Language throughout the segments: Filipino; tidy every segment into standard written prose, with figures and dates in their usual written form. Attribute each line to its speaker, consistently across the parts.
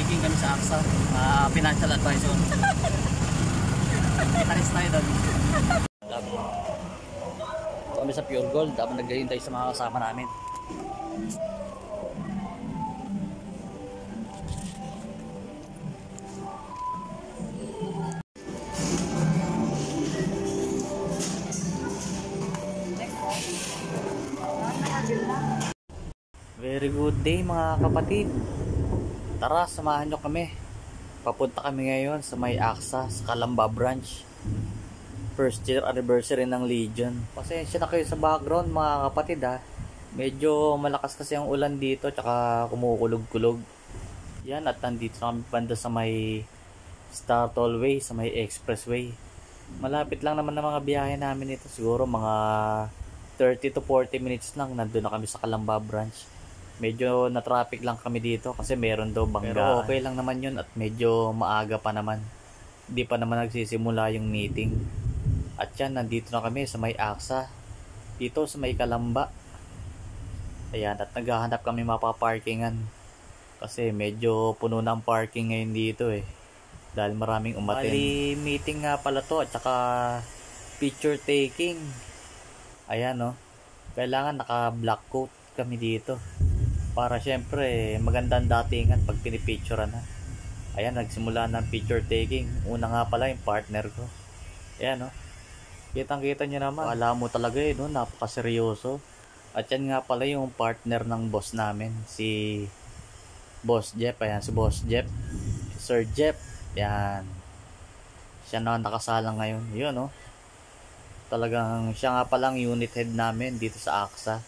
Speaker 1: taking kami sa AXA. Financial advisor. Gitaris tayo doon. Kami sa Pure Gold. Dapat naghihintay sa mga kasama namin. Very good day mga kapatid. Tara, samahan nyo kami. Papunta kami ngayon sa may AXA sa Calamba branch. First year anniversary ng Legion. Pasensya na kayo sa background mga kapatid ha. Medyo malakas kasi ang ulan dito, tsaka kumukulog-kulog. Yan, at nandito na kami banda sa may Star Tollway, sa may expressway. Malapit lang naman ang mga biyahe namin ito. Siguro mga 30 to 40 minutes lang nandun na kami sa Calamba branch. Medyo na traffic lang kami dito kasi meron daw banggaan. Pero okay lang naman yun at medyo maaga pa naman. Hindi pa naman nagsisimula yung meeting. At yan, nandito na kami sa may AXA. Dito sa may Calamba. Ayan, at naghahanap kami mapaparkingan. Kasi medyo puno na ang parking ngayon dito eh. Dahil maraming umaten. Bali, meeting nga pala to at saka picture taking. Ayan no. Kailangan naka-black coat kami dito. Para syempre magandang datingan pag pinipicturean na. Ayan, nagsimula ng picture taking. Una nga pala yung partner ko. Ayan no. Kitang-kita nyo naman. Alam mo talaga eh, no? Napakaseryoso. At yan nga pala yung partner ng boss namin. Si Boss Jeff. Ayan, si Boss Jeff. Sir Jeff. Ayan. Siya na nakasalang ngayon. Yun no. Talagang siya nga palang unit head namin dito sa AXA.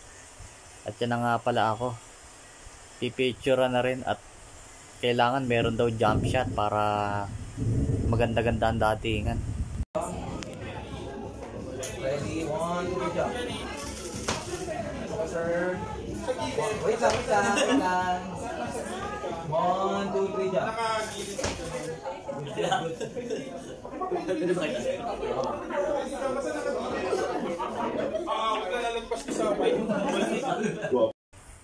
Speaker 1: At yan na nga pala ako. Pipicture na rin at kailangan meron daw jump shot para maganda-ganda ang datingan.
Speaker 2: Ready, 1, 2, jump. Sir. Wait lang. 1, 2, 3, jump.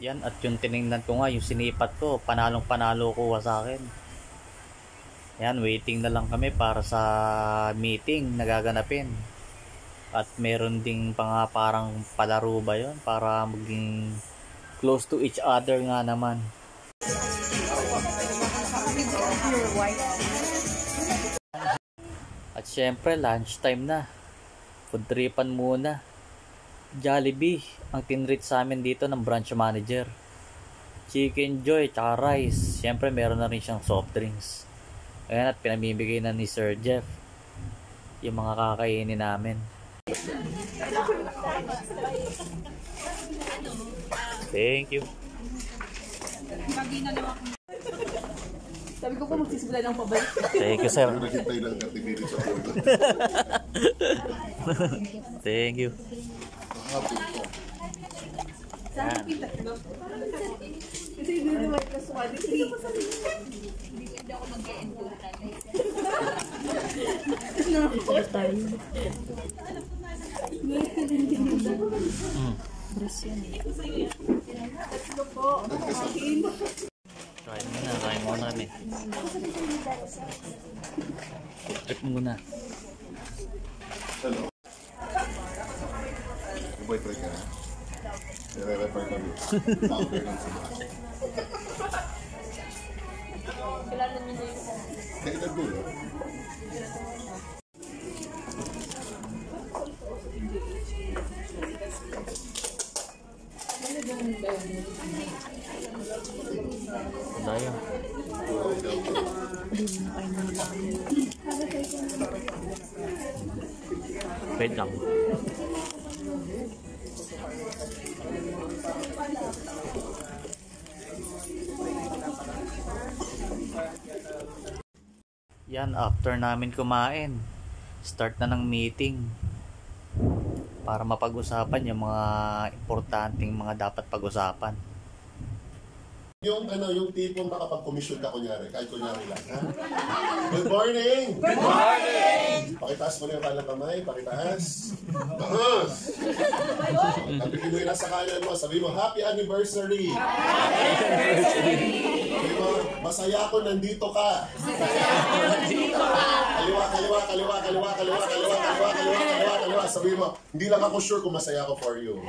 Speaker 1: Yan, at yung tinignan ko nga, yung sinipat ko, panalong-panalo ko sa akin. Yan, waiting na lang kami para sa meeting na gaganapin. At meron ding parang palaro ba yun para maging close to each other nga naman. At syempre, lunchtime na. Food tripan muna. Jollibee ang tinreat sa amin dito ng branch manager. Chicken Joy tsaka rice. Siyempre meron na rin siyang soft drinks. Ayan, at pinamimigay na ni Sir Jeff yung mga kakainin namin. Thank you.
Speaker 3: Sabi ko magsisimula ng pabalik.
Speaker 1: Thank you, sir. Thank you.
Speaker 3: Kasi hindi naman plus 1, 3.
Speaker 4: Hindi ako mag-e-endure
Speaker 1: Kain muna kami. Trip muna.
Speaker 5: Hello. Boy, try ka na. Nire-refer kami. Counter lang sa bahay.
Speaker 4: Kailangan nyo na yung
Speaker 5: Kaya nagdulo.
Speaker 1: Daya. Wait lang. Yan, after namin kumain, start na ng meeting para mapag-usapan yung mga importanteng mga dapat pag-usapan.
Speaker 5: Yung yung tipong makapag-commission ka kunyari, kahit kunyari lang, ha? Good morning! Good morning! Pakitaas mo na yung kalang kamay, pakitaas. Taas! Tapigin mo yung nasa kanan mo, sabi mo, Happy Anniversary! Happy Anniversary! Sabi mo, masaya ako nandito ka. Masaya ako nandito ka. Kaliwa, kaliwa, kaliwa, kaliwa, kaliwa, kaliwa, kaliwa, kaliwa, kaliwa, kaliwa. Sabi mo, hindi lang ako sure kung masaya ako for you.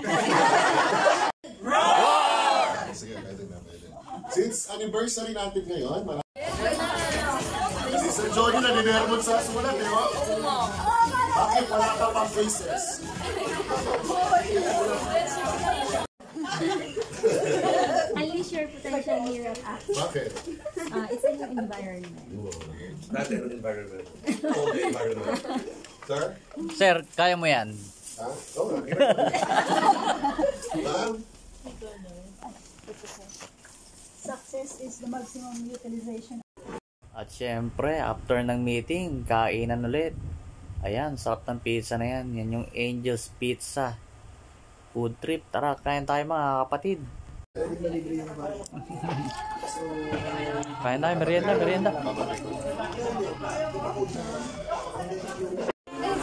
Speaker 5: Sige, pwede na, pwede. Since anniversary natin ngayon, si Sir Johnny na ninermon sa sulat, di ba? Bakit wala ka pang faces?
Speaker 6: Unleash your potential here at ACT.
Speaker 5: Bakit?
Speaker 6: It's a new environment.
Speaker 2: Not an environment. All the environment.
Speaker 5: Sir?
Speaker 1: Sir, kaya mo yan.
Speaker 5: Ha? Oo. Ma'am?
Speaker 6: Success is the maximum utilization.
Speaker 1: At syempre, after ng meeting, kainan ulit. Ayan, sarap ng pizza na yan. Yan yung Angel's Pizza. Food trip. Tara, kain tayo mga kapatid. Kain tayo, merienda, merienda.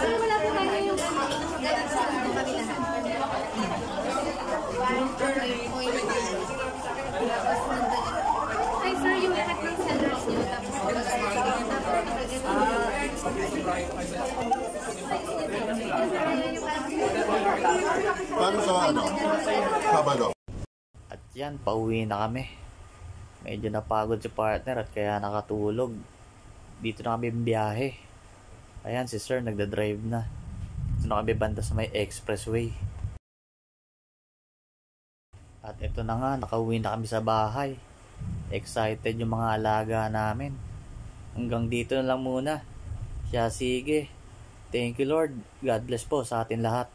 Speaker 6: Wala po tayo yung sa kabilahan. Hi sir, yung lahat ng sellers nyo.
Speaker 5: Paano sa Sabado?
Speaker 1: At yan, pauwi na kami. Medyo napagod si partner at kaya nakatulog. Dito na kami biyahe. Ayan, si sir nagda-drive na. Dito na kami banda sa may expressway. At ito na nga, nakauwi na kami sa bahay. Excited yung mga alaga namin. Hanggang dito na lang muna. Siya, sige. Thank you Lord. God bless po sa atin lahat.